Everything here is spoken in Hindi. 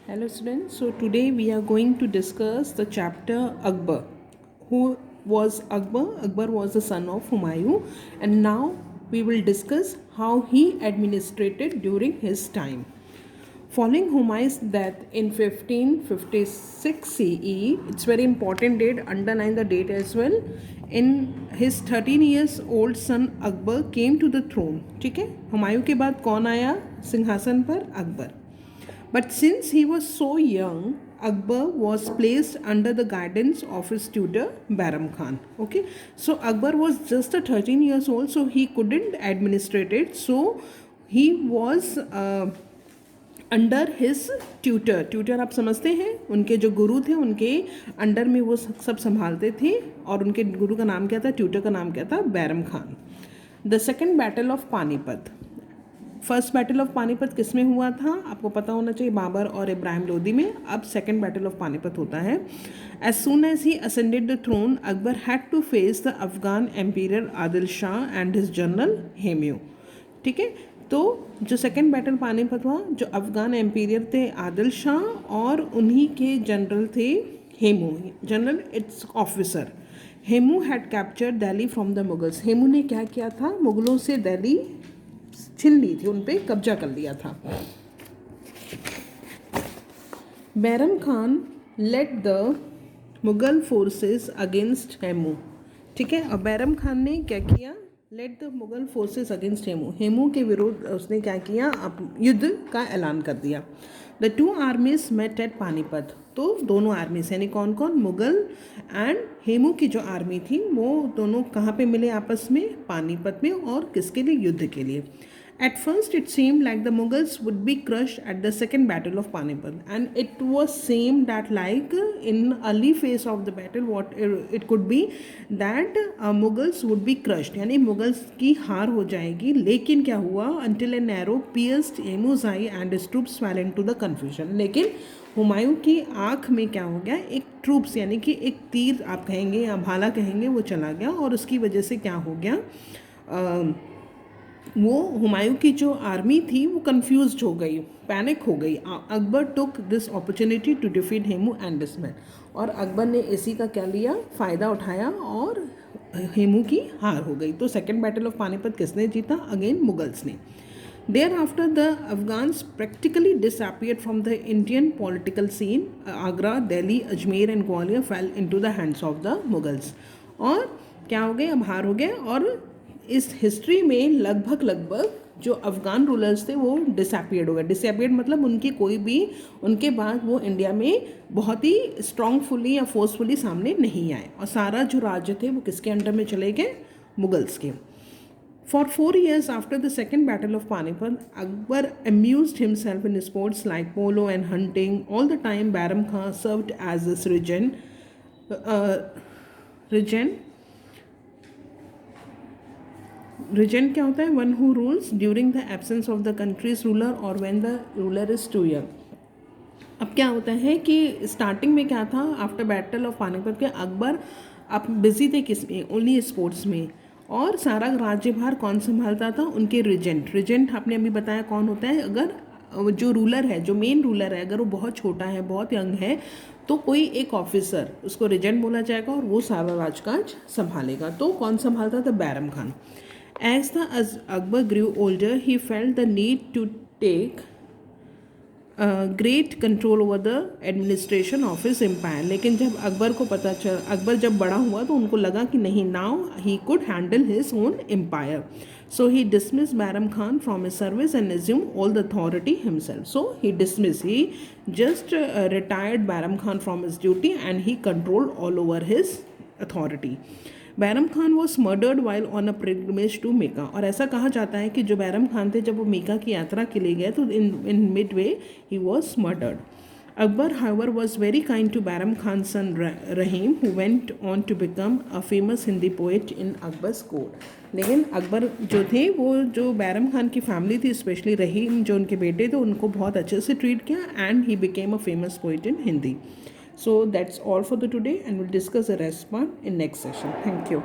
Hello students, so today we are going to discuss the chapter Akbar. Who was Akbar? Akbar was the son of Humayun, and now we will discuss how he administrated during his time. Following Humayun's death in 1556 CE, it's very important date, underline the date as well. In his 13 years old son Akbar came to the throne. ठीक है, हुमायूं के बाद कौन आया सिंहासन पर? Akbar. But since he was so young, Akbar was placed under the guidance of his tutor Bairam Khan. Okay, so Akbar was just a 13 years old, so he couldn't administrate it. So he was under his tutor आप समझते हैं, उनके जो गुरु थे उनके अंडर में वो सब संभालते थे, और उनके गुरु का नाम क्या था, ट्यूटर का नाम क्या था, Bairam Khan. The second battle of Panipat. First battle of Panipat किस में हुआ था, आपको पता होना चाहिए, बाबर और इब्राहिम लोदी में. अब सेकेंड बैटल ऑफ पानीपत होता है. As soon as he ascended the throne, Akbar had to face the Afghan emperor Adil Shah and his general Hemu. ठीक है, तो जो सेकेंड बैटल पानीपत हुआ, जो अफगान एम्पीरियर थे आदिल शाह और उन्हीं के जनरल थे Hemu, general it's officer. Hemu had captured Delhi from the Mughals. Hemu ने क्या किया था, मुगलों से दिल्ली छीन ली थी, उन पे कब्जा कर लिया था. Bairam Khan led the Mughal forces against Hemu. ठीक है, और बैरम खान ने क्या किया, led the Mughal forces against Hemu. Hemu के विरोध उसने क्या किया, युद्ध का ऐलान कर दिया. The two armies met at Panipat. तो दोनों आर्मीज यानी कौन कौन, मुगल एंड हेमू की जो आर्मी थी वो दोनों कहाँ पे मिले आपस में, पानीपत में. और किसके लिए, युद्ध के लिए. At first, it seemed like the Mughals would be crushed at the second battle of Panipat, and it was seemed that like in early phase of the battle, what it could be that Mughals would be crushed, यानी Mughals की हार हो जाएगी. लेकिन क्या हुआ, until an arrow pierced Hemu's eye and his troops fell into the confusion. लेकिन हुमायूं की आँख में क्या हो गया, एक ट्रूप्स यानी कि एक तीर आप कहेंगे या भाला कहेंगे, वो चला गया, और उसकी वजह से क्या हो गया, वो हुमायूं की जो आर्मी थी वो कंफ्यूज्ड हो गई, पैनिक हो गई. Akbar took this opportunity to defeat Hemu and his man. और अकबर ने इसी का क्या लिया, फ़ायदा उठाया और हेमू की हार हो गई. तो सेकेंड बैटल ऑफ पानीपत किसने जीता, अगेन मुगल्स ने. Thereafter, the Afghans practically disappeared from the Indian political scene. Agra, Delhi, Ajmer and Gwalior fell into the hands of the Mughals. और क्या हो गए, अब हार हो गए. और इस हिस्ट्री में लगभग जो अफ़गान रूलर्स थे वो डिसअपियर्ड हो गए. डिसअपियर्ड मतलब उनकी कोई भी, उनके बाद वो इंडिया में बहुत ही स्ट्रांगफुली या फोर्सफुली सामने नहीं आए, और सारा जो राज्य थे वो किसके अंडर में चले गए, मुगल्स के. For 4 years after the second battle of Panipat, Akbar amused himself in sports like polo and hunting. All the time, Bairam Khan served as his regent. Regent क्या होता है, one who rules during the absence of the country's ruler और when the ruler is too young. अब क्या होता है कि स्टार्टिंग में क्या था, आफ्टर बैटल ऑफ पानीपत के अकबर अब बिजी थे किस में, ओनली स्पोर्ट्स में. और सारा राज्यभार कौन संभालता था, उनके रिजेंट आपने अभी बताया कौन होता है, अगर जो रूलर है, जो मेन रूलर है, अगर वो बहुत छोटा है, बहुत यंग है, तो कोई एक ऑफिसर, उसको रिजेंट बोला जाएगा, और वो सारा राजकाज संभालेगा. तो कौन संभालता था, Bairam Khan. As Akbar grew older, he felt the need to take great control over the administration of his empire. लेकिन जब अकबर को पता चल, अकबर जब बड़ा हुआ तो उनको लगा कि नहीं, now he could handle his own empire. So he dismissed Bairam Khan from his service and assumed all the authority himself. So he just retired Bairam Khan from his duty, and he controlled all over his authority. Bairam Khan was murdered while on a pilgrimage to Mecca. और ऐसा कहा जाता है कि जो बैरम खान थे जब वो मेका की यात्रा के लिए गए तो in midway he was murdered. Akbar however was very kind to Bairam Khan son Rahim, who went on to become a famous Hindi poet in Akbar's court. लेकिन अकबर जो थे, वो जो बैरम खान की फैमिली थी, स्पेशली रहीम जो उनके बेटे थे, उनको बहुत अच्छे से ट्रीट किया, and he became a famous poet in Hindi. So that's all for the today, and we'll discuss the rest part in next session. Thank you.